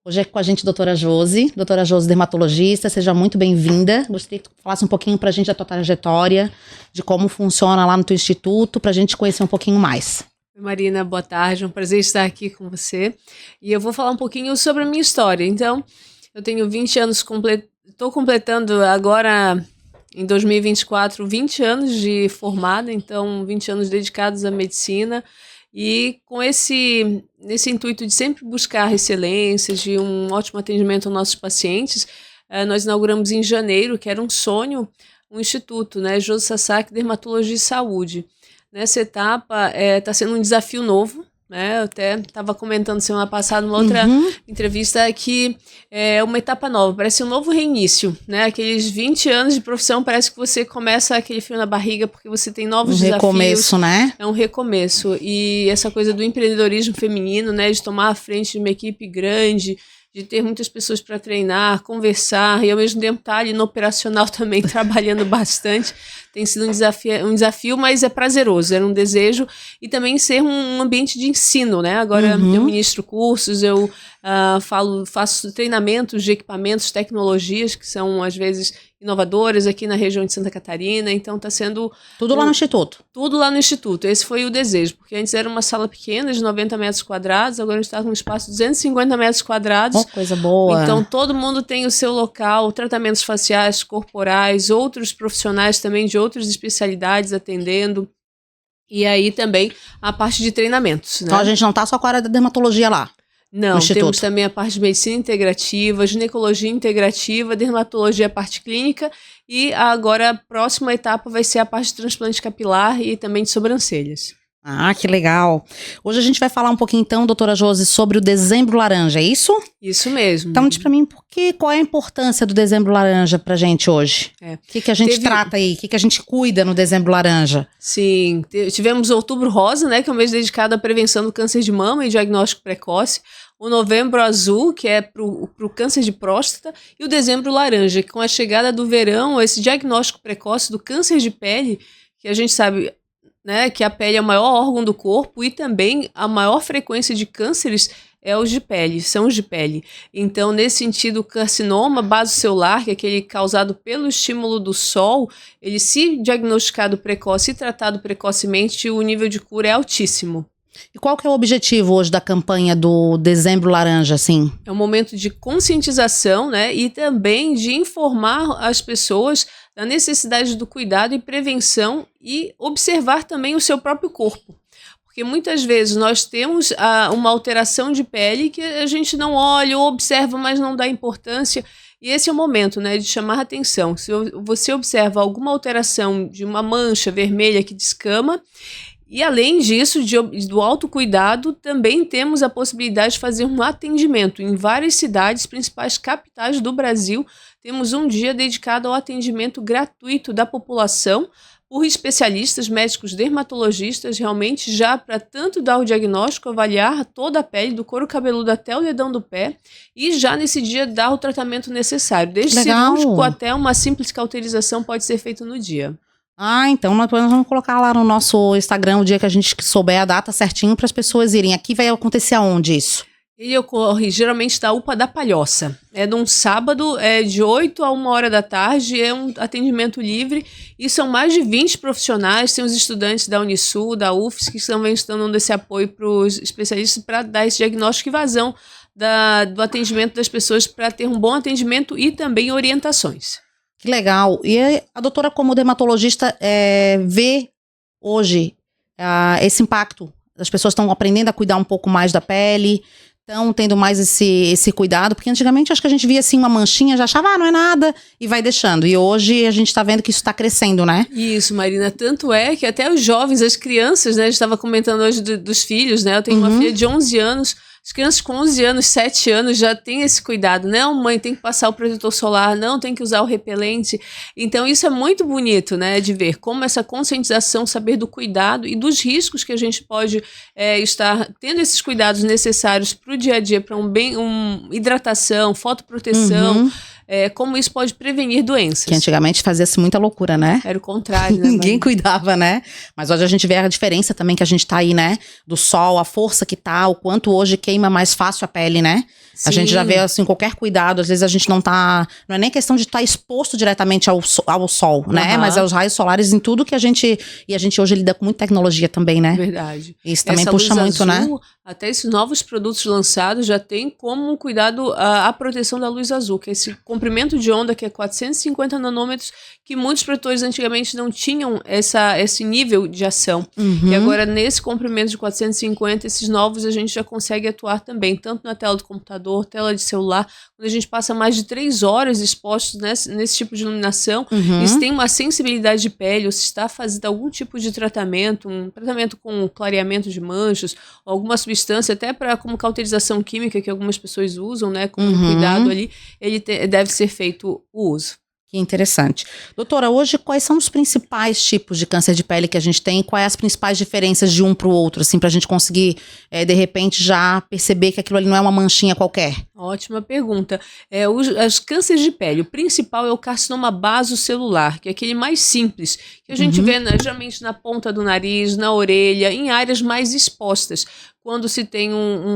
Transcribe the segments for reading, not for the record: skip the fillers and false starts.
Hoje é com a gente a doutora Josi, dermatologista, seja muito bem-vinda. Gostaria que tu falasse um pouquinho pra gente da tua trajetória, de como funciona lá no teu instituto, pra gente conhecer um pouquinho mais. Oi, Marina, boa tarde, é um prazer estar aqui com você. E eu vou falar um pouquinho sobre a minha história. Então, eu tenho 20 anos, estou completando agora, em 2024, 20 anos de formada, então 20 anos dedicados à medicina. E com nesse intuito de sempre buscar excelência, de um ótimo atendimento aos nossos pacientes, nós inauguramos em janeiro, que era um sonho, um instituto, né, Josi Sasaki Dermatologia e Saúde. Nessa etapa está sendo um desafio novo, né? Eu até estava comentando semana passada numa outra entrevista que é uma etapa nova, parece um novo reinício, né? Aqueles 20 anos de profissão, parece que você começa aquele frio na barriga porque você tem novos desafios. Recomeço, né? É um recomeço. E essa coisa do empreendedorismo feminino, né? De tomar a frente de uma equipe grande, de ter muitas pessoas para treinar, conversar e ao mesmo tempo estar ali no operacional também trabalhando bastante. Tem sido um desafio, mas é prazeroso, era um desejo e também ser um ambiente de ensino, né? Agora eu ministro cursos, eu faço treinamentos de equipamentos, tecnologias que são às vezes inovadoras aqui na região de Santa Catarina, então está sendo... Tudo lá no Instituto? Tudo lá no Instituto, esse foi o desejo, porque antes era uma sala pequena de 90 metros quadrados, agora a gente está com um espaço de 250 metros quadrados. Oh, coisa boa! Então todo mundo tem o seu local, tratamentos faciais, corporais, outros profissionais também de outras especialidades atendendo, e aí também a parte de treinamentos, né? Então a gente não está só com a área da dermatologia lá? Não, temos também a parte de medicina integrativa, ginecologia integrativa, dermatologia, a parte clínica, e agora a próxima etapa vai ser a parte de transplante capilar e também de sobrancelhas. Ah, que legal. Hoje a gente vai falar um pouquinho então, doutora Josi, sobre o Dezembro Laranja, é isso? Isso mesmo. Então diz pra mim, qual é a importância do Dezembro Laranja pra gente hoje? O que a gente trata aí? O que a gente cuida no Dezembro Laranja? Sim, tivemos o Outubro Rosa, né, que é um mês dedicado à prevenção do câncer de mama e diagnóstico precoce. O Novembro Azul, que é pro câncer de próstata, e o Dezembro Laranja, que com a chegada do verão, esse diagnóstico precoce do câncer de pele, que a gente sabe, né, que a pele é o maior órgão do corpo e também a maior frequência de cânceres são os de pele. Então, nesse sentido, o carcinoma basocelular, que é aquele causado pelo estímulo do sol, ele se diagnosticado precoce e tratado precocemente, o nível de cura é altíssimo. E qual que é o objetivo hoje da campanha do Dezembro Laranja, assim? É um momento de conscientização, né, e também de informar as pessoas da necessidade do cuidado e prevenção e observar também o seu próprio corpo. Porque muitas vezes nós temos uma alteração de pele que a gente não olha ou observa, mas não dá importância. E esse é o momento, né, de chamar a atenção. Se você observa alguma alteração de uma mancha vermelha que descama, e além disso, do autocuidado, também temos a possibilidade de fazer um atendimento em várias cidades, principais capitais do Brasil. Temos um dia dedicado ao atendimento gratuito da população por especialistas, médicos dermatologistas, realmente já para tanto dar o diagnóstico, avaliar toda a pele, do couro cabeludo até o dedão do pé, e já nesse dia dar o tratamento necessário. Desde cirúrgico até uma simples cauterização pode ser feito no dia. Ah, então nós vamos colocar lá no nosso Instagram o dia que a gente souber a data certinho para as pessoas irem. Aqui vai acontecer aonde isso? Ele ocorre geralmente da UPA da Palhoça. É num sábado, de 8 a 1 hora da tarde, é um atendimento livre e são mais de 20 profissionais, tem os estudantes da Unisul, da UFSC, que também estão dando esse apoio para os especialistas para dar esse diagnóstico e vazão do atendimento das pessoas para ter um bom atendimento e também orientações. Que legal. E a doutora, como dermatologista, vê hoje esse impacto? As pessoas estão aprendendo a cuidar um pouco mais da pele, estão tendo mais esse cuidado, porque antigamente acho que a gente via assim uma manchinha, já achava, não é nada, e vai deixando. E hoje a gente está vendo que isso está crescendo, né? Isso, Marina, tanto é que até os jovens, as crianças, né, a gente estava comentando hoje dos filhos, né, eu tenho uma filha de 11 anos, as crianças com 11 anos, 7 anos já têm esse cuidado, não, mãe, tem que passar o protetor solar, não, tem que usar o repelente. Então isso é muito bonito, né, de ver como essa conscientização, saber do cuidado e dos riscos que a gente pode estar tendo esses cuidados necessários para o dia a dia, para hidratação, fotoproteção, como isso pode prevenir doenças. Que antigamente fazia-se muita loucura, né? Era o contrário, né? Ninguém cuidava, né? Mas hoje a gente vê a diferença também que a gente tá aí, né? Do sol, a força que tá, o quanto hoje queima mais fácil a pele, né? Sim. A gente já vê, assim, qualquer cuidado. Às vezes a gente não tá... Não é nem questão de estar exposto diretamente ao sol, né? Mas aos raios solares em tudo que a gente... E a gente hoje lida com muita tecnologia também, né? Verdade. Isso também Essa puxa luz muito, azul, né? Até esses novos produtos lançados já tem como cuidado a proteção da luz azul, que é esse comprimento de onda que é 450 nanômetros, que muitos protetores antigamente não tinham esse nível de ação. Uhum. E agora, nesse comprimento de 450, esses novos a gente já consegue atuar também, tanto na tela do computador, tela de celular. Quando a gente passa mais de 3 horas expostos nesse tipo de iluminação, isso tem uma sensibilidade de pele, ou se está fazendo algum tipo de tratamento, um tratamento com clareamento de manchas, alguma substância, até como cauterização química que algumas pessoas usam, né, como cuidado ali, deve ser feito o uso. Que interessante. Doutora, hoje quais são os principais tipos de câncer de pele que a gente tem? Quais as principais diferenças de um para o outro, assim, pra gente conseguir, de repente, já perceber que aquilo ali não é uma manchinha qualquer? Ótima pergunta. Os cânceres de pele, o principal é o carcinoma basocelular, que é aquele mais simples, que a gente vê geralmente na ponta do nariz, na orelha, em áreas mais expostas. Quando se tem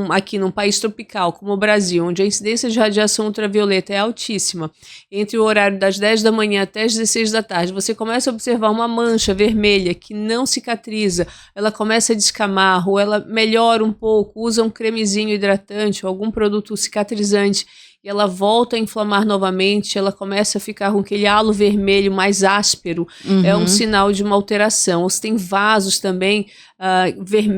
aqui num país tropical, como o Brasil, onde a incidência de radiação ultravioleta é altíssima, entre o horário das 10 da manhã até as 16 da tarde, você começa a observar uma mancha vermelha que não cicatriza, ela começa a descamar, ou ela melhora um pouco, usa um cremezinho hidratante ou algum produto cicatrizante, e ela volta a inflamar novamente, ela começa a ficar com aquele halo vermelho mais áspero, é um sinal de uma alteração. Ou se tem vasos também,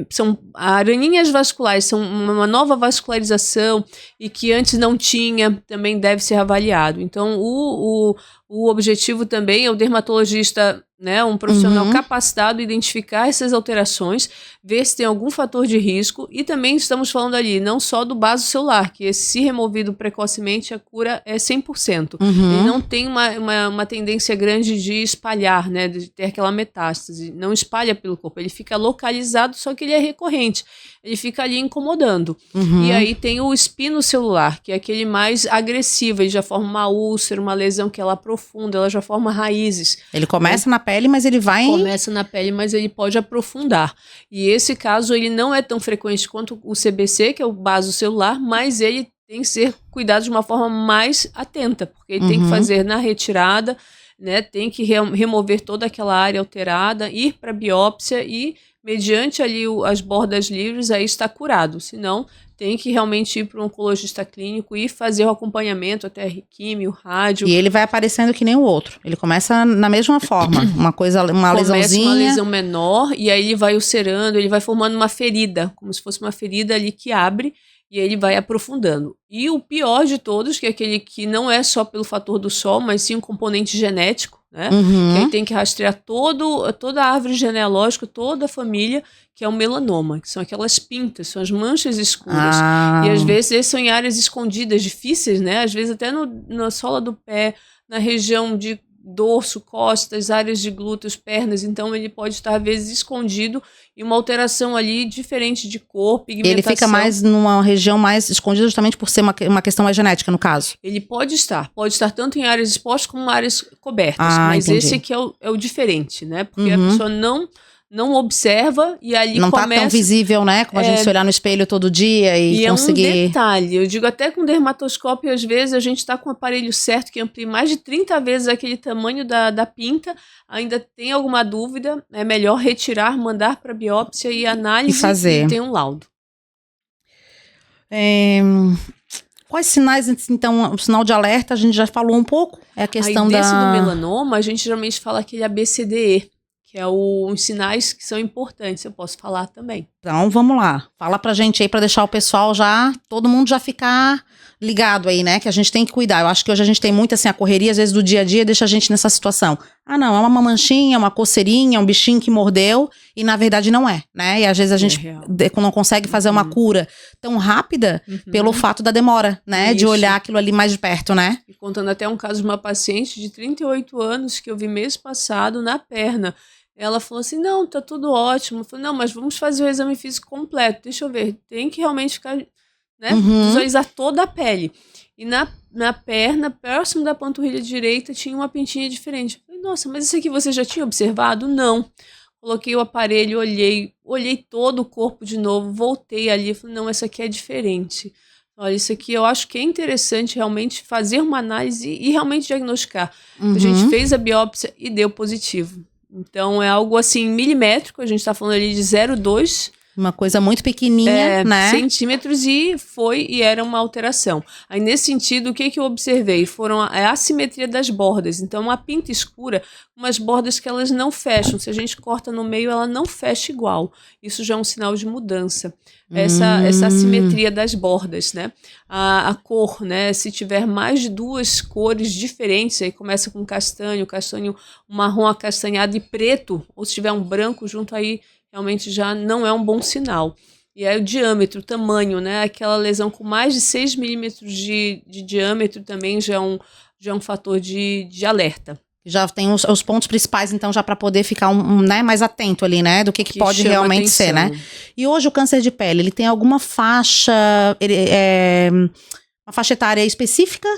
são araninhas vasculares, são uma nova vascularização e que antes não tinha, também deve ser avaliado. Então, o objetivo também é o dermatologista, né, um profissional capacitado a identificar essas alterações, ver se tem algum fator de risco, e também estamos falando ali não só do basocelular, que se removido precocemente a cura é 100%. Ele não tem uma tendência grande de espalhar, né, de ter aquela metástase, não espalha pelo corpo, ele fica localizado, só que ele é recorrente, ele fica ali incomodando. E aí tem o espinocelular, que é aquele mais agressivo, ele já forma uma úlcera, uma lesão que ela aprofunda, ela já forma raízes. Ele começa na pele, mas ele vai... Começa na pele, mas ele pode aprofundar. E esse caso, ele não é tão frequente quanto o CBC, que é o basocelular, mas ele tem que ser cuidado de uma forma mais atenta, porque ele tem que fazer na retirada, né, tem que remover toda aquela área alterada, ir para biópsia e, mediante ali as bordas livres, aí está curado. Senão, tem que realmente ir para um oncologista clínico e fazer o acompanhamento, até químio, rádio. E ele vai aparecendo que nem o outro. Ele começa na mesma forma, uma lesãozinha. Começa uma lesão menor e aí ele vai ulcerando, ele vai formando uma ferida, como se fosse uma ferida ali que abre, e ele vai aprofundando. E o pior de todos, que é aquele que não é só pelo fator do sol, mas sim um componente genético, né? Que aí tem que rastrear toda a árvore genealógica, toda a família, que é o melanoma, que são aquelas pintas, são as manchas escuras. E às vezes são em áreas escondidas, difíceis, né? Às vezes até na sola do pé, na região de dorso, costas, áreas de glúteos, pernas. Então ele pode estar às vezes escondido e uma alteração ali diferente de cor, pigmentação. Ele fica mais numa região mais escondida justamente por ser uma questão mais genética, no caso. Ele pode estar tanto em áreas expostas como em áreas cobertas, mas entendi. esse aqui é o diferente, né? Porque a pessoa não observa e ali não começa... Não tá tão visível, né? Como a gente se olhar no espelho todo dia e conseguir... é um detalhe, eu digo até com dermatoscópio, às vezes a gente tá com o aparelho certo, que amplia mais de 30 vezes aquele tamanho da pinta, ainda tem alguma dúvida, é melhor retirar, mandar para biópsia e análise e fazer. E ter um laudo. Quais sinais, então, o sinal de alerta a gente já falou um pouco? É a questão desse do melanoma, a gente geralmente fala aquele ABCDE, que é os sinais que são importantes, eu posso falar também. Então, vamos lá. Fala pra gente aí, pra deixar o pessoal todo mundo já ficar ligado aí, né? Que a gente tem que cuidar. Eu acho que hoje a gente tem muito, assim, a correria, às vezes, do dia a dia, deixa a gente nessa situação. Não, é uma manchinha, uma coceirinha, um bichinho que mordeu, e na verdade não é, né? E às vezes a gente não consegue fazer uma cura tão rápida pelo fato da demora, né? Isso. De olhar aquilo ali mais de perto, né? E contando até um caso de uma paciente de 38 anos que eu vi mês passado na perna. Ela falou assim, não, tá tudo ótimo. Eu falei, não, mas vamos fazer o exame físico completo. Deixa eu ver, tem que realmente ficar, né, visualizar toda a pele. E na perna, próximo da panturrilha direita, tinha uma pintinha diferente. Eu falei, nossa, mas isso aqui você já tinha observado? Não. Coloquei o aparelho, olhei todo o corpo de novo, voltei ali, falei, não, essa aqui é diferente. Olha, isso aqui eu acho que é interessante realmente fazer uma análise e realmente diagnosticar. A gente fez a biópsia e deu positivo. Então é algo assim milimétrico, a gente está falando ali de 0,2 Uma coisa muito pequenininha, né? centímetros e era uma alteração. Aí nesse sentido, o que eu observei? Foram a assimetria das bordas. Então uma pinta escura, umas bordas que elas não fecham. Se a gente corta no meio, ela não fecha igual. Isso já é um sinal de mudança. Essa assimetria das bordas, né? A cor, né? Se tiver mais de 2 cores diferentes, aí começa com castanho, marrom acastanhado e preto, ou se tiver um branco junto aí, realmente já não é um bom sinal. E aí o diâmetro, o tamanho, né? Aquela lesão com mais de 6 milímetros de diâmetro também já é um fator de alerta. Já tem os pontos principais, então, já para poder ficar né, mais atento ali, né? Do que pode realmente ser, né? E hoje o câncer de pele, ele tem alguma faixa, uma faixa etária específica?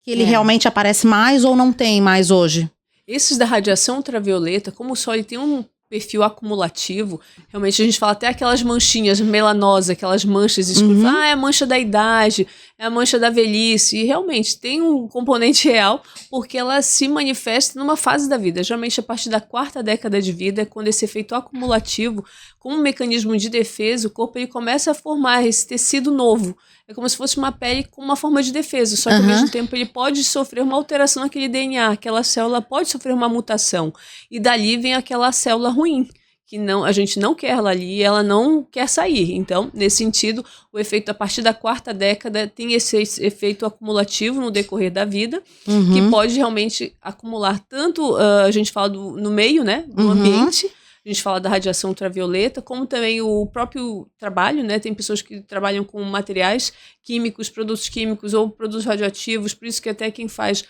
Que ele realmente aparece mais ou não tem mais hoje? Esses da radiação ultravioleta, como o sol ele tem um perfil acumulativo, realmente a gente fala até aquelas manchinhas melanosas, aquelas manchas escuras, é a mancha da idade, é a mancha da velhice, e realmente tem um componente real, porque ela se manifesta numa fase da vida, geralmente a partir da 4ª década de vida, quando esse efeito acumulativo, como um mecanismo de defesa, o corpo ele começa a formar esse tecido novo, é como se fosse uma pele com uma forma de defesa, só que ao mesmo tempo ele pode sofrer uma alteração naquele DNA, aquela célula pode sofrer uma mutação, e dali vem aquela célula ruim, que a gente não quer ela ali, ela não quer sair. Então, nesse sentido, o efeito a partir da 4ª década tem esse efeito acumulativo no decorrer da vida, que pode realmente acumular tanto, a gente fala no meio, né, do ambiente, a gente fala da radiação ultravioleta, como também o próprio trabalho, né? Tem pessoas que trabalham com materiais químicos, produtos químicos ou produtos radioativos, por isso que até quem faz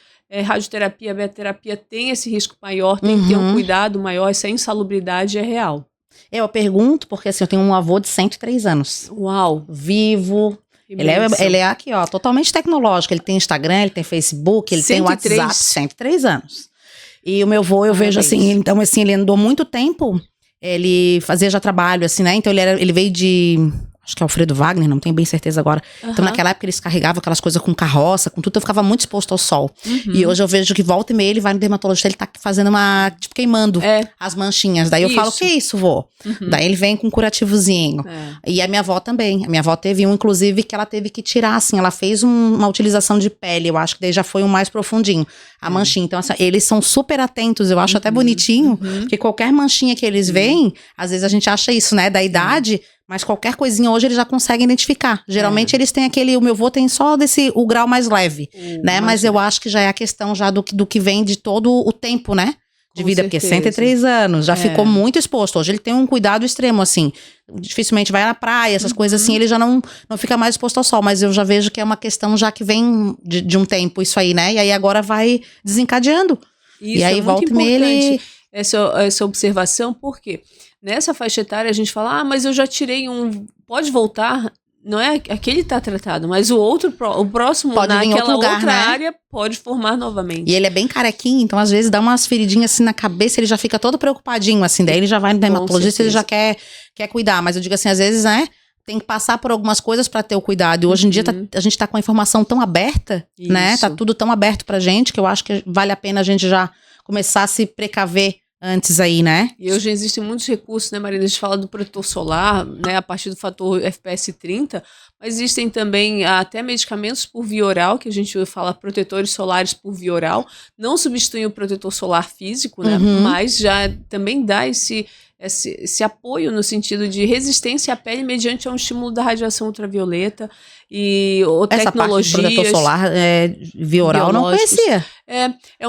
radioterapia, beta-terapia tem esse risco maior, tem que ter um cuidado maior, essa insalubridade é real. Eu pergunto, porque assim, eu tenho um avô de 103 anos. Uau! Vivo. Ele é aqui, ó, totalmente tecnológico. Ele tem Instagram, ele tem Facebook, ele tem WhatsApp, 103 anos. E o meu avô, eu vejo assim, então assim, ele andou muito tempo, ele fazia já trabalho, assim, né? Então ele veio de, acho que é Alfredo Wagner, não tenho bem certeza agora. Então naquela época eles carregavam aquelas coisas com carroça, com tudo, eu ficava muito exposto ao sol. E hoje eu vejo que volta e meia ele vai no dermatologista, ele tá fazendo tipo, queimando as manchinhas. Daí eu falo, que isso, vô? Daí ele vem com um curativozinho. E a minha avó também. A minha avó teve um, inclusive, que ela teve que tirar, assim, ela fez uma utilização de pele, eu acho que daí já foi um mais profundinho, a manchinha. Então, assim, eles são super atentos, eu acho até bonitinho, porque qualquer manchinha que eles veem, às vezes a gente acha isso, né, da idade, mas qualquer coisinha hoje eles já conseguem identificar. Geralmente eles têm o meu avô tem só o grau mais leve, né, mas eu acho que já é a questão já do que vem de todo o tempo, né, de vida, porque 103 anos, já ficou muito exposto. Hoje ele tem um cuidado extremo, assim, dificilmente vai na praia, essas coisas assim, ele já não fica mais exposto ao sol, mas eu já vejo que é uma questão já que vem de um tempo isso aí, né, e aí agora vai desencadeando. Isso, e aí é muito volta importante essa observação, porque nessa faixa etária a gente fala, mas eu já tirei pode voltar? Não é aquele tá tratado, mas o próximo pode naquela lugar, outra né? área pode formar novamente. E ele é bem carequinho, então às vezes dá umas feridinhas assim na cabeça, ele já fica todo preocupadinho, assim, daí ele já vai no dermatologista, ele já quer cuidar, mas eu digo assim, às vezes, né, tem que passar por algumas coisas pra ter o cuidado, e hoje em dia a gente tá com a informação tão aberta, né, tá tudo tão aberto pra gente, que eu acho que vale a pena a gente já começar a se precaver antes aí, né? E hoje existem muitos recursos, né, Marina? A gente fala do protetor solar, né, a partir do fator FPS 30, mas existem também até medicamentos por via oral, que a gente fala protetores solares por via oral. Não substitui o protetor solar físico, né? Mas já também dá esse apoio no sentido de resistência à pele mediante um estímulo da radiação ultravioleta ou essa tecnologias. Parte do protetor solar via oral eu não conhecia.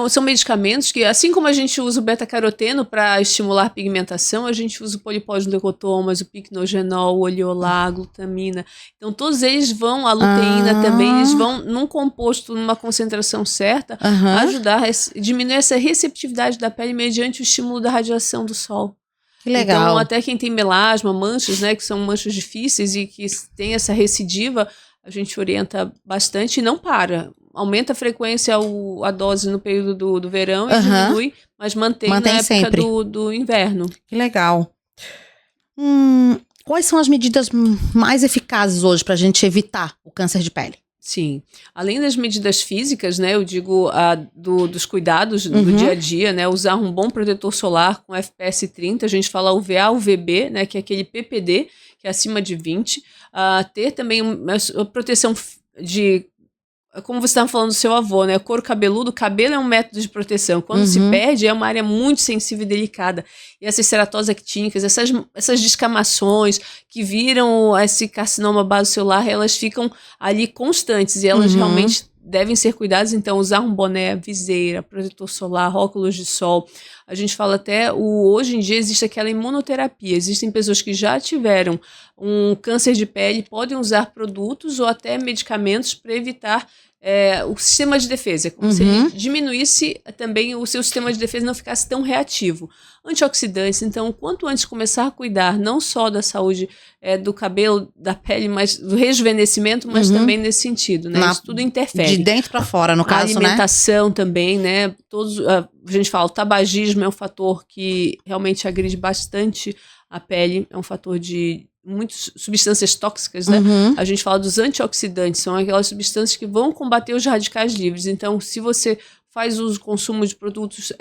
São medicamentos que, assim como a gente usa o beta-caroteno para estimular a pigmentação, a gente usa o polipódio leucotomas, o picnogenol, o oleolar, a glutamina. Então, todos eles vão, a luteína também, eles vão, num composto, numa concentração certa, ajudar a diminuir essa receptividade da pele mediante o estímulo da radiação do sol. Que legal. Então, até quem tem melasma, manchas, né, que são manchas difíceis e que tem essa recidiva, a gente orienta bastante e não para. Aumenta a frequência, a dose no período do verão e diminui, mas mantém na época sempre do inverno. Que legal. Quais são as medidas mais eficazes hoje para a gente evitar o câncer de pele? Sim, além das medidas físicas, né, eu digo dos cuidados do dia a dia, né, usar um bom protetor solar com FPS 30, a gente fala UVA, UVB, né, que é aquele PPD, que é acima de 20, ter também uma proteção de, como você estava falando do seu avô, né, couro cabeludo, cabelo é um método de proteção, quando se perde é uma área muito sensível e delicada, e essas ceratoses actínicas, essas descamações que viram esse carcinoma basocelular, elas ficam ali constantes, e elas realmente devem ser cuidadas, então usar um boné, viseira, protetor solar, óculos de sol. A gente fala até, hoje em dia existe aquela imunoterapia, existem pessoas que já tiveram um câncer de pele, podem usar produtos ou até medicamentos para evitar o sistema de defesa, como se ele diminuísse também o seu sistema de defesa, não ficasse tão reativo. Antioxidantes, então, quanto antes começar a cuidar não só da saúde do cabelo, da pele, mas do rejuvenescimento, mas também nesse sentido, né? Isso tudo interfere. De dentro para fora, no caso, né? A alimentação também, né? A gente fala, o tabagismo é um fator que realmente agride bastante a pele, é um fator de muitas substâncias tóxicas, né? A gente fala dos antioxidantes, são aquelas substâncias que vão combater os radicais livres. Então, se você faz uso, consumo de produtos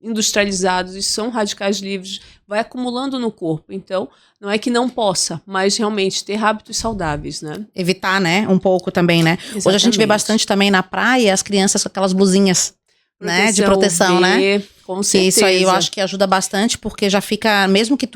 industrializados e são radicais livres, vai acumulando no corpo. Então, não é que não possa, mas realmente ter hábitos saudáveis, né? Evitar, né? Um pouco também, né? Exatamente. Hoje a gente vê bastante também na praia as crianças com aquelas blusinhas, né? De proteção, UV, né? Com certeza. Isso aí eu acho que ajuda bastante, porque já fica, mesmo que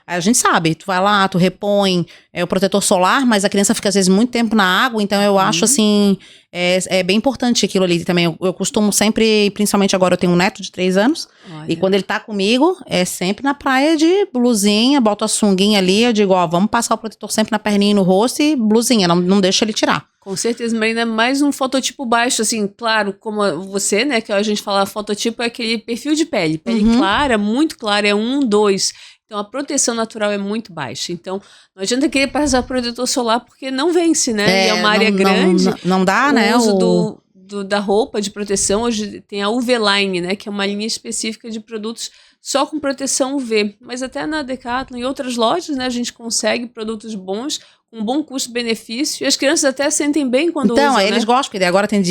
a gente sabe, tu vai lá, tu repõe o protetor solar, mas a criança fica às vezes muito tempo na água, então eu acho assim, é bem importante aquilo ali também. Eu costumo sempre, principalmente agora eu tenho um neto de 3 anos, e quando ele tá comigo, é sempre na praia de blusinha, boto a sunguinha ali, eu digo, vamos passar o protetor sempre na perninha e no rosto e blusinha, não deixa ele tirar. Com certeza, Marina, é mais um fototipo baixo, assim, claro, como você, né, que a gente fala, fototipo é aquele perfil de pele clara, muito clara, é 1, 2, então a proteção natural é muito baixa, então não adianta querer passar protetor solar porque não vence, né, e é uma área grande. Não dá, né? O uso da roupa de proteção, hoje tem a UV Line, né, que é uma linha específica de produtos só com proteção UV, mas até na Decathlon e outras lojas, né, a gente consegue produtos bons, com bom custo-benefício, e as crianças até sentem bem quando usam, então, eles gostam, porque agora tem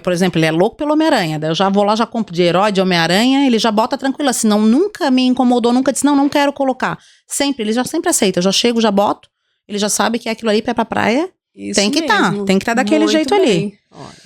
por exemplo, ele é louco pelo Homem-Aranha, daí eu já vou lá, já compro de herói, de Homem-Aranha, ele já bota tranquilo, assim, nunca me incomodou, nunca disse, não quero colocar. Sempre, ele já sempre aceita, eu já chego, já boto, ele já sabe que é aquilo ali pra praia, isso tem que estar daquele jeito ali. Olha,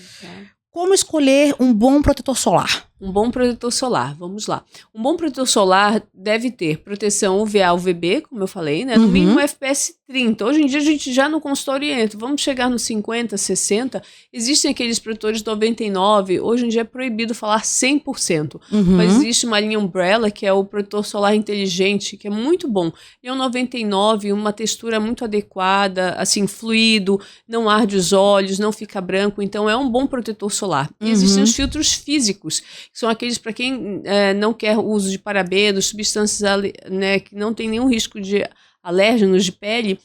Como escolher um bom protetor solar? Um bom protetor solar, vamos lá. Um bom protetor solar deve ter proteção UVA, UVB, como eu falei, né? No mínimo FPS 30. Hoje em dia a gente já no consultório entra, vamos chegar nos 50, 60. Existem aqueles protetores 99, hoje em dia é proibido falar 100%. Mas existe uma linha Umbrella, que é o protetor solar inteligente, que é muito bom. E é um 99, uma textura muito adequada, assim, fluido, não arde os olhos, não fica branco, então é um bom protetor solar. E existem os filtros físicos, que são aqueles para quem não quer o uso de parabenos, substâncias, né, que não tem nenhum risco de alérgenos de pele.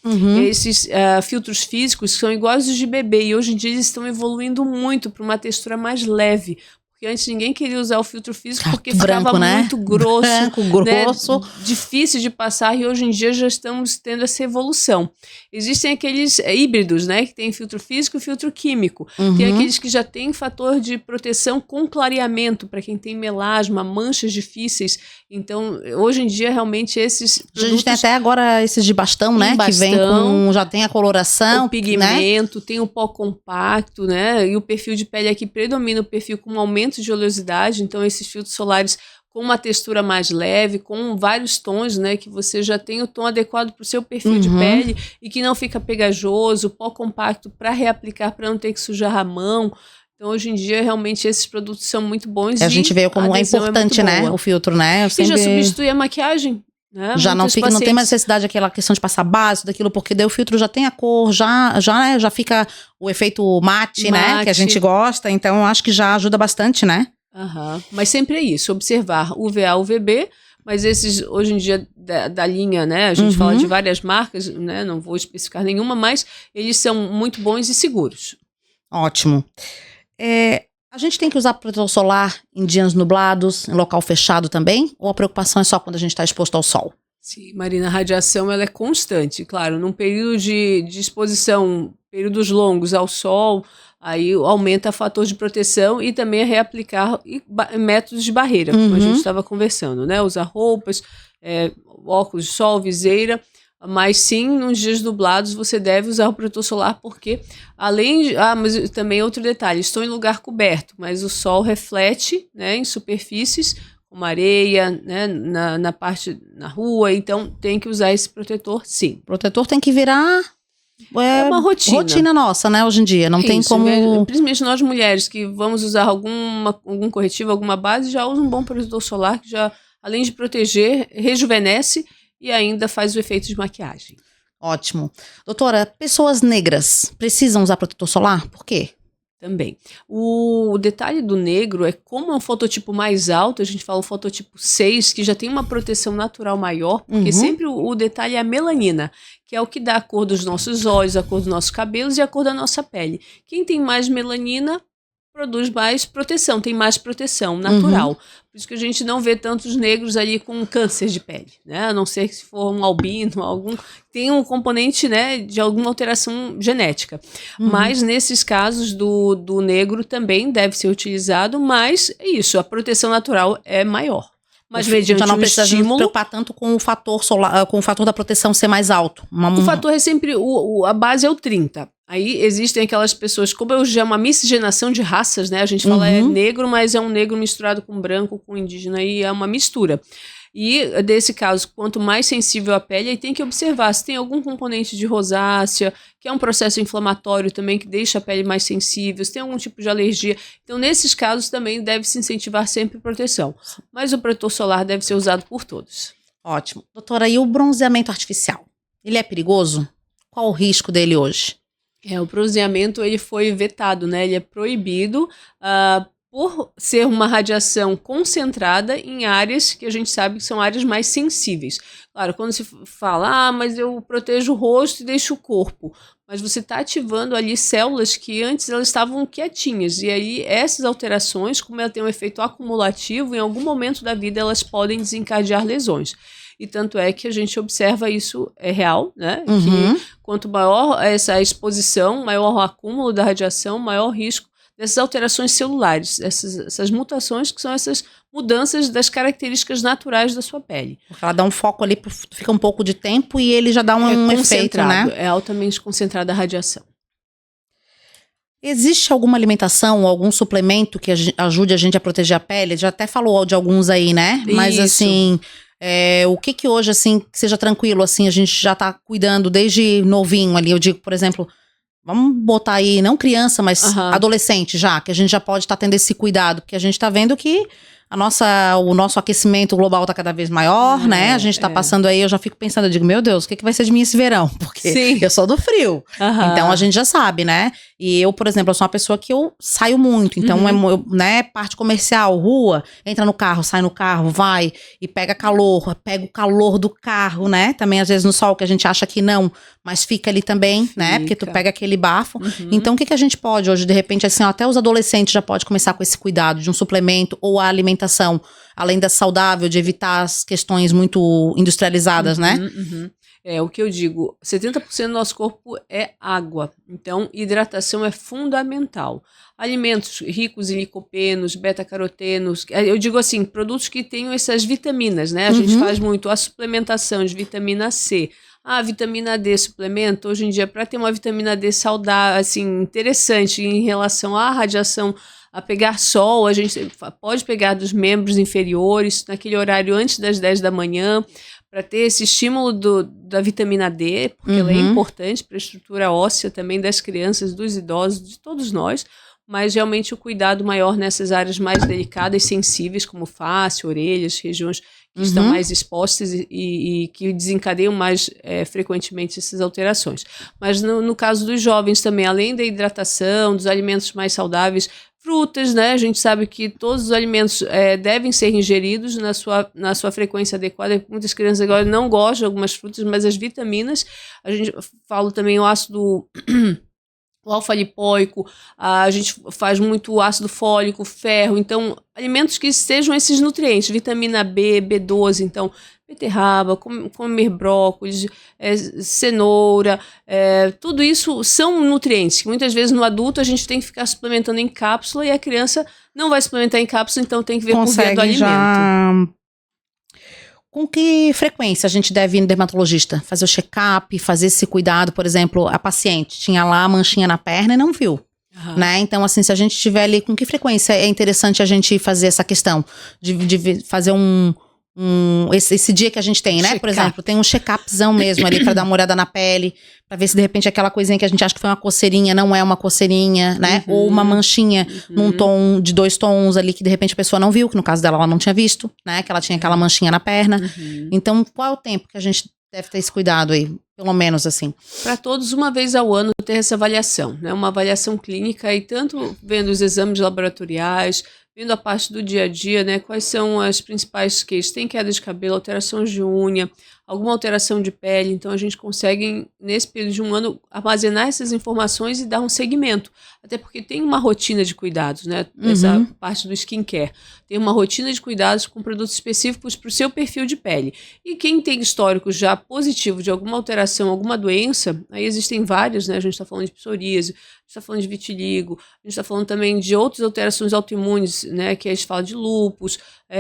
Esses filtros físicos são iguais aos de bebê, e hoje em dia eles estão evoluindo muito para uma textura mais leve. Porque antes ninguém queria usar o filtro físico porque ficava muito grosso, grosso. Né, difícil de passar, e hoje em dia já estamos tendo essa evolução. Existem aqueles híbridos, né, que tem filtro físico e filtro químico. Tem aqueles que já têm fator de proteção com clareamento, para quem tem melasma, manchas difíceis. Então, hoje em dia, realmente, esses produtos... A gente tem até agora esses de bastão, né, que vem com... já tem a coloração, o pigmento, né? Tem o pó compacto, né, e o perfil de pele aqui predomina o perfil com aumento de oleosidade, então esses filtros solares com uma textura mais leve, com vários tons, né, que você já tem o tom adequado para o seu perfil de pele e que não fica pegajoso, pó compacto para reaplicar, para não ter que sujar a mão. Então, hoje em dia, realmente, esses produtos são muito bons. A gente vê como é importante, né, o filtro, né? E já substitui a maquiagem. Né? Já não tem mais necessidade daquela questão de passar base, daquilo, porque daí o filtro já tem a cor, já fica o efeito mate, né? Que a gente gosta, então acho que já ajuda bastante, né? Mas sempre é isso, observar UVA, UVB, mas esses, hoje em dia, da linha, né, a gente fala de várias marcas, né, não vou especificar nenhuma, mas eles são muito bons e seguros. Ótimo. A gente tem que usar protetor solar em dias nublados, em local fechado também? Ou a preocupação é só quando a gente está exposto ao sol? Sim, Marina, a radiação ela é constante, claro, num período de exposição, períodos longos ao sol, aí aumenta o fator de proteção e também reaplicar métodos de barreira, como a gente estava conversando, né? Usar roupas, óculos de sol, viseira, mas sim, nos dias nublados você deve usar o protetor solar porque, além de... mas também outro detalhe, estou em lugar coberto, mas o sol reflete, né, em superfícies, como areia, né, na rua, então tem que usar esse protetor, sim. O protetor tem que virar... É uma rotina nossa, né, hoje em dia, não tem como... Principalmente nós mulheres que vamos usar algum corretivo, alguma base, já usa um bom protetor solar que já, além de proteger, rejuvenesce e ainda faz o efeito de maquiagem. Ótimo. Doutora, pessoas negras precisam usar protetor solar? Por quê? Também. O detalhe do negro é como é um fototipo mais alto, a gente fala o fototipo 6, que já tem uma proteção natural maior, porque sempre o detalhe é a melanina, que é o que dá a cor dos nossos olhos, a cor dos nossos cabelos e a cor da nossa pele. Quem tem mais melanina produz mais proteção, tem mais proteção natural. Por isso que a gente não vê tantos negros ali com câncer de pele, né? A não ser que se for um albino, tem um componente, né, de alguma alteração genética. Mas nesses casos do negro também deve ser utilizado, mas é isso, a proteção natural é maior. Mas mediante não um precisa estímulo, preocupar tanto com o fator solar, com o fator da proteção ser mais alto. O fator é sempre, a base é o 30. Aí existem aquelas pessoas, como eu já uma miscigenação de raças, né? A gente fala é negro, mas é um negro misturado com branco, com indígena, e é uma mistura. E, desse caso, quanto mais sensível a pele, aí tem que observar se tem algum componente de rosácea, que é um processo inflamatório também, que deixa a pele mais sensível, se tem algum tipo de alergia. Então, nesses casos, também deve-se incentivar sempre proteção. Mas o protetor solar deve ser usado por todos. Ótimo. Doutora, e o bronzeamento artificial? Ele é perigoso? Qual o risco dele hoje? O bronzeamento ele foi vetado, né? Ele é proibido por ser uma radiação concentrada em áreas que a gente sabe que são áreas mais sensíveis. Claro, quando se fala, mas eu protejo o rosto e deixo o corpo. Mas você está ativando ali células que antes elas estavam quietinhas. E aí essas alterações, como ela tem um efeito acumulativo, em algum momento da vida elas podem desencadear lesões. E tanto é que a gente observa isso, é real, né? Que quanto maior essa exposição, maior o acúmulo da radiação, maior o risco dessas alterações celulares, essas mutações que são essas mudanças das características naturais da sua pele. Porque ela dá um foco ali, fica um pouco de tempo e ele já dá um efeito, né? É altamente concentrada a radiação. Existe alguma alimentação ou algum suplemento que ajude a gente a proteger a pele? Já até falou de alguns aí, né? Mas Isso. assim... o que hoje, assim, que seja tranquilo, assim, a gente já tá cuidando desde novinho ali, eu digo, por exemplo, vamos botar aí, não criança, mas adolescente já, que a gente já pode estar tendo esse cuidado, porque a gente tá vendo que o nosso aquecimento global tá cada vez maior, né? A gente tá passando aí, eu já fico pensando, eu digo, meu Deus, o que vai ser de mim esse verão? Porque eu sou do frio. Então a gente já sabe, né? E eu, por exemplo, eu sou uma pessoa que eu saio muito. Então, né, parte comercial, rua, entra no carro, sai no carro, vai e pega o calor do carro, né? Também, às vezes, no sol, que a gente acha que não, mas fica ali também, né? Porque tu pega aquele bafo. Então, o que a gente pode hoje, de repente, assim, ó, até os adolescentes já pode começar com esse cuidado de um suplemento ou a alimentação, além da saudável, de evitar as questões muito industrializadas, né? O que eu digo, 70% do nosso corpo é água, então hidratação é fundamental. Alimentos ricos em licopenos, beta-carotenos, eu digo assim, produtos que tenham essas vitaminas, né? A gente faz muito a suplementação de vitamina C. Vitamina D suplemento, hoje em dia, para ter uma vitamina D saudável, assim, interessante em relação à radiação, a pegar sol, a gente pode pegar dos membros inferiores, naquele horário antes das 10 da manhã, para ter esse estímulo da vitamina D, porque ela é importante para a estrutura óssea também das crianças, dos idosos, de todos nós, mas realmente o cuidado maior nessas áreas mais delicadas, sensíveis, como face, orelhas, regiões que estão mais expostas e que desencadeiam mais frequentemente essas alterações. Mas no caso dos jovens também, além da hidratação, dos alimentos mais saudáveis, Frutas, né? A gente sabe que todos os alimentos devem ser ingeridos na sua frequência adequada. Muitas crianças agora não gostam de algumas frutas, mas as vitaminas, a gente fala também o ácido... O alfa-lipoico, a gente faz muito ácido fólico, ferro, então alimentos que sejam esses nutrientes, vitamina B, B12, então beterraba, comer brócolis, cenoura, tudo isso são nutrientes que muitas vezes no adulto a gente tem que ficar suplementando em cápsula e a criança não vai suplementar em cápsula, então tem que ver por via do alimento. Com que frequência a gente deve ir no dermatologista? Fazer o check-up, fazer esse cuidado, por exemplo, a paciente tinha lá a manchinha na perna e não viu, né? Então, assim, se a gente tiver ali, com que frequência é interessante a gente fazer essa questão de fazer esse dia que a gente tem, né? Por exemplo, tem um check-upzão mesmo ali pra dar uma olhada na pele, pra ver se de repente aquela coisinha que a gente acha que foi uma coceirinha não é uma coceirinha, né? Ou uma manchinha num tom de 2 tons ali que de repente a pessoa não viu, que no caso dela ela não tinha visto, né? Que ela tinha aquela manchinha na perna. Então, qual é o tempo que a gente deve ter esse cuidado aí? Pelo menos assim. Para todos, uma vez ao ano, ter essa avaliação, né? Uma avaliação clínica e tanto vendo os exames laboratoriais, vendo a parte do dia a dia, né? Quais são as principais queixas? Tem queda de cabelo, alterações de unha, alguma alteração de pele. Então, a gente consegue, nesse período de um ano, armazenar essas informações e dar um segmento. Até porque tem uma rotina de cuidados, né? Essa parte do skincare. Tem uma rotina de cuidados com produtos específicos para o seu perfil de pele. E quem tem histórico já positivo de alguma alteração, alguma doença, aí existem várias, né? A gente está falando de psoríase, a gente está falando de vitiligo, a gente está falando também de outras alterações autoimunes, né? Que a gente fala de lúpus,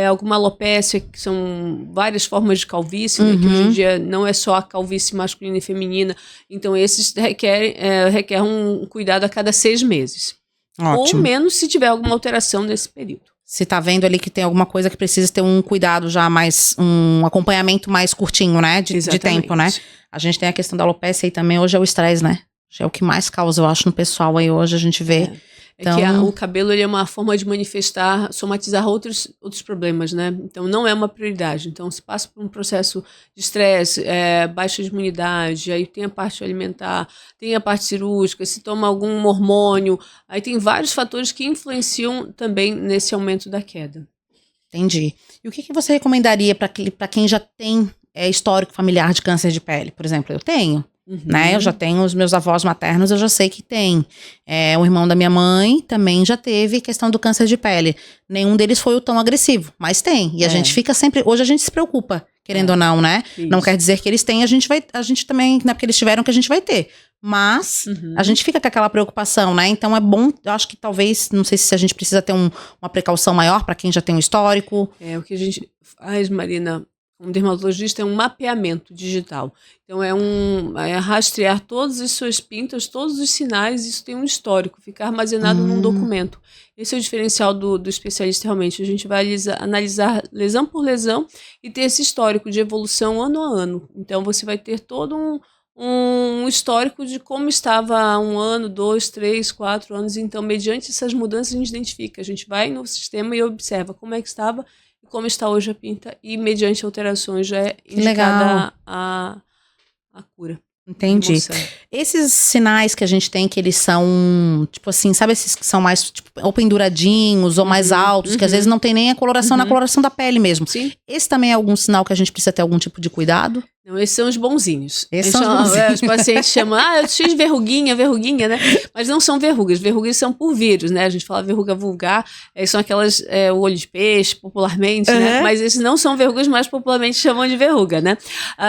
alguma alopécia, que são várias formas de calvície, né? Que hoje em dia não é só a calvície masculina e feminina. Então, esses requer um cuidado a cada 6 meses. Ótimo. Ou menos se tiver alguma alteração nesse período. Se tá vendo ali que tem alguma coisa que precisa ter um cuidado já mais, um acompanhamento mais curtinho, né? De tempo, né? A gente tem a questão da alopecia e também hoje é o estresse, né? É o que mais causa, eu acho, no pessoal aí hoje a gente vê. Então... que o cabelo ele é uma forma de manifestar, somatizar outros problemas, né? Então não é uma prioridade. Então se passa por um processo de estresse, baixa de imunidade, aí tem a parte alimentar, tem a parte cirúrgica, se toma algum hormônio, aí tem vários fatores que influenciam também nesse aumento da queda. Entendi. E o que você recomendaria para quem já tem histórico familiar de câncer de pele? Por exemplo, eu tenho. Né? Eu já tenho os meus avós maternos, eu já sei que tem. O irmão da minha mãe também já teve questão do câncer de pele. Nenhum deles foi o tão agressivo, mas tem. E a gente fica sempre... Hoje a gente se preocupa, querendo ou não, né? Isso. Não quer dizer que eles têm, a gente também, não é porque eles tiveram que a gente vai ter. Mas a gente fica com aquela preocupação, né? Então é bom, eu acho que talvez, não sei se a gente precisa ter uma precaução maior para quem já tem um histórico. O que a gente faz, Marina... Um dermatologista é um mapeamento digital. Então, é rastrear todas as suas pintas, todos os sinais, isso tem um histórico, fica armazenado num documento. Esse é o diferencial do especialista, realmente. A gente vai analisar lesão por lesão e ter esse histórico de evolução ano a ano. Então, você vai ter todo um histórico de como estava há 1 ano, 2, 3, 4 anos. Então, mediante essas mudanças, a gente identifica. A gente vai no sistema e observa como é que estava, como está hoje a pinta, e mediante alterações já é indicada a cura. Entendi. Esses sinais que a gente tem, que eles são, tipo assim, sabe esses que são mais, tipo, ou penduradinhos, ou mais altos, que às vezes não tem nem a coloração na coloração da pele mesmo. Sim. Esse também é algum sinal que a gente precisa ter algum tipo de cuidado? Não, esses são os bonzinhos. Esses são os bonzinhos. Os pacientes chamam, eu tô cheio de verruguinha, né? Mas não são verrugas. Verrugas são por vírus, né? A gente fala verruga vulgar, são aquelas, o olho de peixe, popularmente, né? Mas esses não são verrugas, mas popularmente chamam de verruga, né?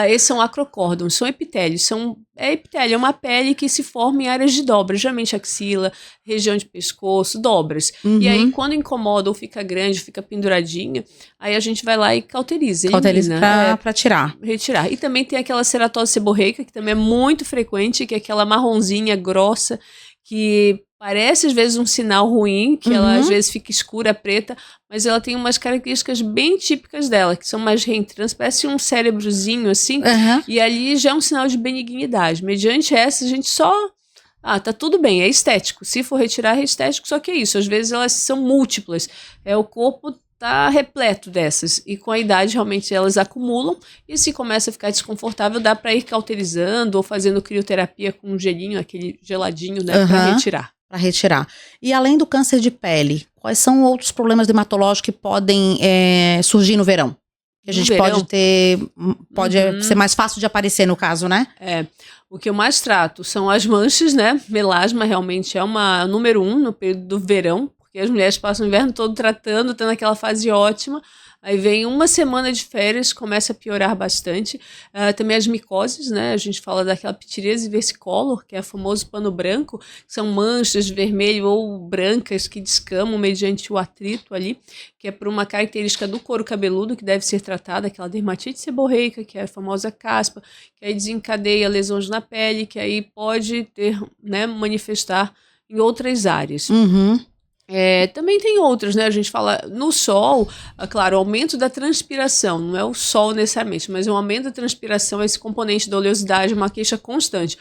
Esses são acrocórdons, são epitélios, epitélio, é uma pele que se forma em áreas de dobra, geralmente axila, região de pescoço, dobras. E aí, quando incomoda ou fica grande, fica penduradinha, aí a gente vai lá e cauteriza. Cauteriza pra tirar. Retirar. E também tem aquela ceratose seborreica, que também é muito frequente, que é aquela marronzinha grossa, que parece às vezes um sinal ruim, que ela às vezes fica escura, preta, mas ela tem umas características bem típicas dela, que são mais reentrantes, parece um cérebrozinho assim, e ali já é um sinal de benignidade. Mediante essa, a gente só... tá tudo bem, é estético. Se for retirar, é estético, só que é isso. Às vezes elas são múltiplas. O corpo tá repleto dessas. E com a idade, realmente, elas acumulam. E se começa a ficar desconfortável, dá para ir cauterizando ou fazendo crioterapia com um gelinho, aquele geladinho, né, para retirar. para retirar. E além do câncer de pele, quais são outros problemas dermatológicos que podem surgir no verão? Que a gente pode ser mais fácil de aparecer no caso, né? O que eu mais trato são as manchas, né? Melasma realmente é o número 1 no período do verão, porque as mulheres passam o inverno todo tratando, tendo aquela fase ótima. Aí vem uma semana de férias, começa a piorar bastante. Também as micoses, né? A gente fala daquela pitiríase versicolor, que é o famoso pano branco, que são manchas de vermelho ou brancas que descamam mediante o atrito ali, que é por uma característica do couro cabeludo que deve ser tratada, aquela dermatite seborreica, que é a famosa caspa, que aí desencadeia lesões na pele, que aí pode ter, né, manifestar em outras áreas. Também tem outras, né? A gente fala no sol, claro, o aumento da transpiração, não é o sol necessariamente, mas o aumento da transpiração é esse componente da oleosidade, uma queixa constante.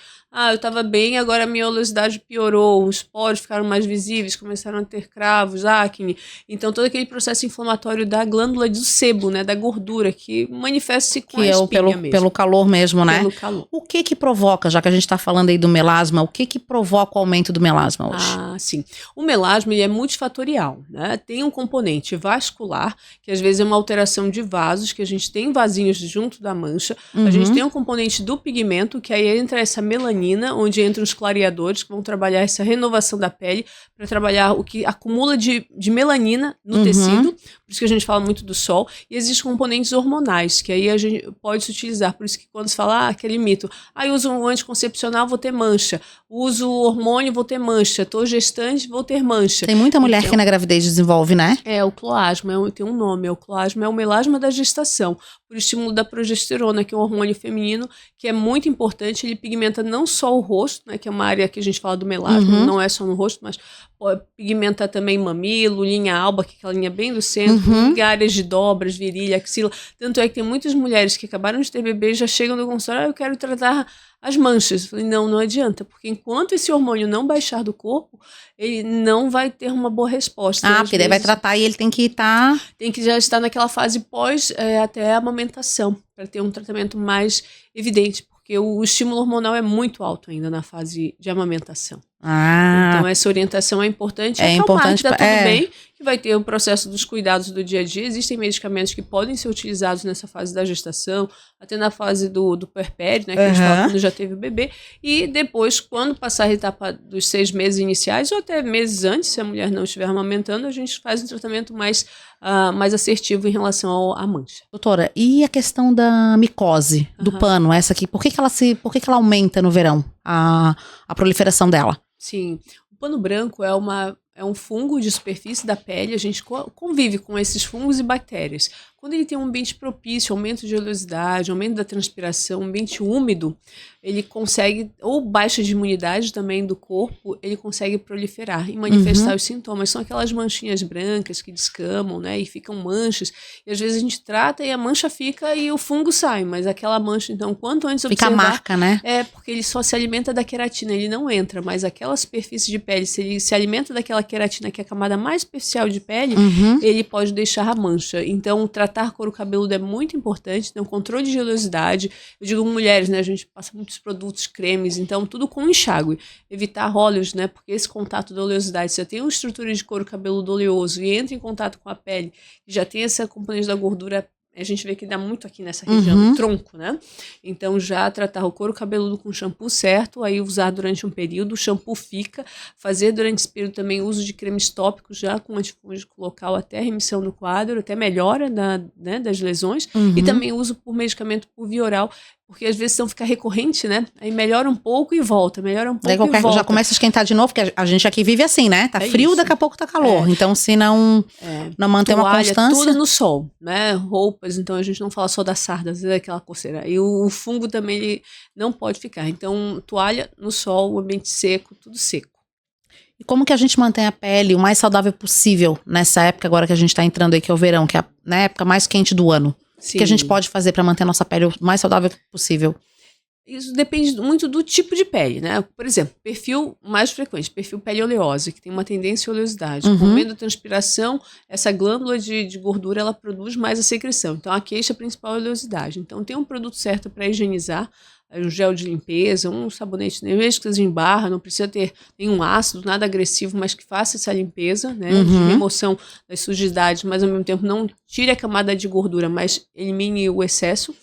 Eu estava bem, agora a minha oleosidade piorou, os poros ficaram mais visíveis, começaram a ter cravos, acne. Então, todo aquele processo inflamatório da glândula do sebo, né, da gordura, que manifesta-se com a espinha mesmo. Pelo calor mesmo, né? Pelo calor. O que provoca, já que a gente está falando aí do melasma, o que provoca o aumento do melasma hoje? Sim. O melasma, ele é multifatorial, né? Tem um componente vascular, que às vezes é uma alteração de vasos, que a gente tem vasinhos junto da mancha. A gente tem um componente do pigmento, que aí entra essa melanina, onde entram os clareadores, que vão trabalhar essa renovação da pele, para trabalhar o que acumula de melanina no tecido, por isso que a gente fala muito do sol, e existem componentes hormonais, que aí a gente pode se utilizar, por isso que quando se fala, aquele mito, eu uso um anticoncepcional, vou ter mancha, uso hormônio, vou ter mancha, tô gestante, vou ter mancha. Tem muita mulher que na gravidez desenvolve, né? O cloasma, tem um nome, o cloasma é o melasma da gestação, por estímulo da progesterona, que é um hormônio feminino, que é muito importante, ele pigmenta não só o rosto, né, que é uma área que a gente fala do melasma, não é só no rosto, mas pigmenta também mamilo, linha alba, que é aquela linha bem do centro, áreas de dobras, virilha, axila. Tanto é que tem muitas mulheres que acabaram de ter bebê e já chegam no consultório, eu quero tratar as manchas. Eu falei, não adianta, porque enquanto esse hormônio não baixar do corpo, ele não vai ter uma boa resposta. Porque daí vai tratar e ele tem que estar... Tem que já estar naquela fase pós, até a amamentação, para ter um tratamento mais evidente, porque o estímulo hormonal é muito alto ainda na fase de amamentação. Então essa orientação é importante. É importante, que tá tudo bem, que vai ter o processo dos cuidados do dia a dia. Existem medicamentos que podem ser utilizados nessa fase da gestação, até na fase do puerpério, né, que a gente fala quando já teve o bebê, e depois, quando passar a etapa dos 6 meses iniciais, ou até meses antes, se a mulher não estiver amamentando, a gente faz um tratamento mais assertivo em relação à mancha. Doutora, e a questão da micose, do pano, essa aqui, por que ela aumenta no verão, a proliferação dela? Sim, o pano branco é um fungo de superfície da pele, a gente convive com esses fungos e bactérias. Quando ele tem um ambiente propício, aumento de oleosidade, aumento da transpiração, ambiente úmido, ele consegue, ou baixa de imunidade também do corpo, ele consegue proliferar e manifestar os sintomas. São aquelas manchinhas brancas que descamam, né, e ficam manchas. E às vezes a gente trata e a mancha fica e o fungo sai, mas aquela mancha, então, quanto antes fica observar... Fica a marca, né? Porque ele só se alimenta da queratina, ele não entra, mas aquela superfície de pele, se ele se alimenta daquela queratina, que é a camada mais superficial de pele, ele pode deixar a mancha. Então, tratar couro cabeludo é muito importante, tem um controle de oleosidade. Eu digo mulheres, né, a gente passa muitos produtos, cremes, então tudo com enxágue. Evitar óleos, né, porque esse contato da oleosidade, se eu tenho uma estrutura de couro cabeludo oleoso e entra em contato com a pele, já tem essa componente da gordura, a gente vê que dá muito aqui nessa região, tronco, né? Então, já tratar o couro cabeludo com o shampoo certo, aí usar durante um período, o shampoo fica, fazer durante esse período também uso de cremes tópicos, já com antifúngico local até remissão do quadro, até melhora das lesões, e também uso por medicamento por via oral, porque às vezes fica recorrente, né? Aí melhora um pouco e volta, melhora um pouco e volta. Já começa a esquentar de novo, porque a gente aqui vive assim, né? Tá frio, isso. Daqui a pouco tá calor. Então, se não manter uma constância... tudo no sol, né? Roupas, então a gente não fala só da sarda, às vezes é aquela coceira. E o fungo também, ele não pode ficar. Então, toalha no sol, o ambiente seco, tudo seco. E como que a gente mantém a pele o mais saudável possível nessa época agora que a gente tá entrando aí, que é o verão, que é a época mais quente do ano? Sim. O que a gente pode fazer para manter a nossa pele o mais saudável possível? Isso depende muito do tipo de pele, né? Por exemplo, perfil mais frequente, perfil pele oleosa, que tem uma tendência à oleosidade. Com o aumento da transpiração, essa glândula de gordura, ela produz mais a secreção. Então, a queixa principal é a oleosidade. Então, tem um produto certo para higienizar. um gel de limpeza, um sabonete, mesmo que seja em barra, não precisa ter nenhum ácido, nada agressivo, mas que faça essa limpeza, né, de remoção das sujidades, mas ao mesmo tempo não tire a camada de gordura, mas elimine o excesso.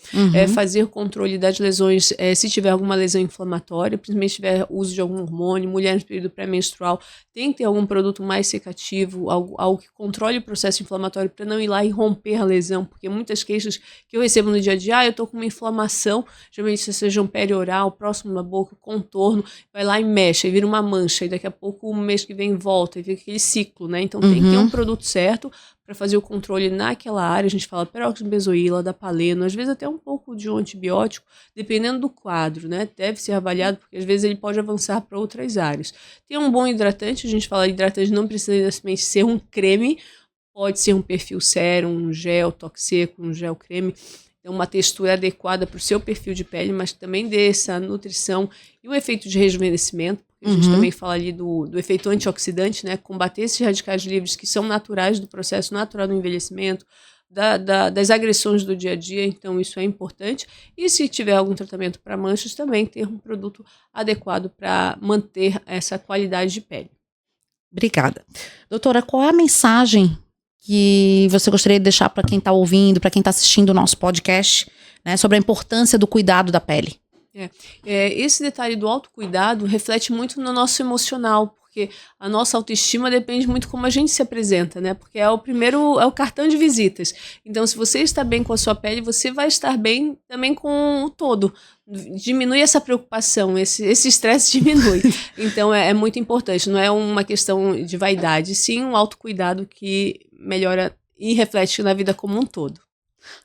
Fazer controle das lesões, se tiver alguma lesão inflamatória, principalmente se tiver uso de algum hormônio, mulher no período pré-menstrual, tem que ter algum produto mais secativo, algo que controle o processo inflamatório para não ir lá e romper a lesão, porque muitas queixas que eu recebo no dia a dia, eu tô com uma inflamação, geralmente se seja um perioral, próximo da boca, contorno, vai lá e mexe, aí vira uma mancha, e daqui a pouco, o mês que vem volta, e fica aquele ciclo, né? Então tem que ter um produto certo para fazer o controle naquela área. A gente fala peróxido de benzoíla, dapaleno, às vezes até um pouco de um antibiótico, dependendo do quadro, né? Deve ser avaliado, porque às vezes ele pode avançar para outras áreas. Tem um bom hidratante, a gente fala hidratante não precisa necessariamente ser um creme, pode ser um perfil sérum, um gel toque seco, um gel creme, uma textura adequada para o seu perfil de pele, mas também dê essa nutrição e o efeito de rejuvenescimento. A gente também fala ali do efeito antioxidante, né? Combater esses radicais livres que são naturais do processo natural do envelhecimento, das agressões do dia a dia, então isso é importante. E se tiver algum tratamento para manchas, também ter um produto adequado para manter essa qualidade de pele. Obrigada. Doutora, qual é a mensagem que você gostaria de deixar para quem está ouvindo, para quem está assistindo o nosso podcast, né, sobre a importância do cuidado da pele? Esse detalhe do autocuidado reflete muito no nosso emocional, porque a nossa autoestima depende muito como a gente se apresenta, né? Porque é o cartão de visitas. Então, se você está bem com a sua pele, você vai estar bem também com o todo. Diminui essa preocupação, esse estresse diminui. Então, é muito importante. Não é uma questão de vaidade, sim um autocuidado que melhora e reflete na vida como um todo.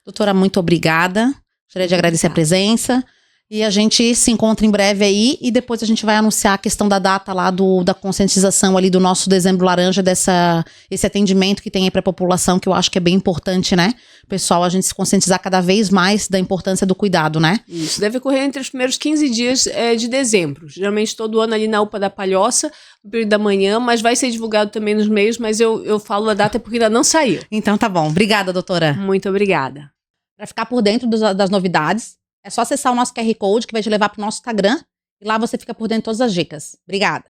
Doutora, muito obrigada. Gostaria de agradecer a presença. E a gente se encontra em breve aí, e depois a gente vai anunciar a questão da data lá da conscientização ali do nosso Dezembro Laranja, esse atendimento que tem aí para a população, que eu acho que é bem importante, né? Pessoal, a gente se conscientizar cada vez mais da importância do cuidado, né? Isso, deve ocorrer entre os primeiros 15 dias de dezembro. Geralmente todo ano ali na UPA da Palhoça, no período da manhã, mas vai ser divulgado também nos meios, mas eu falo a data porque ainda não saiu. Então tá bom. Obrigada, doutora. Muito obrigada. Para ficar por dentro das novidades, é só acessar o nosso QR Code, que vai te levar para o nosso Instagram, e lá você fica por dentro de todas as dicas. Obrigada.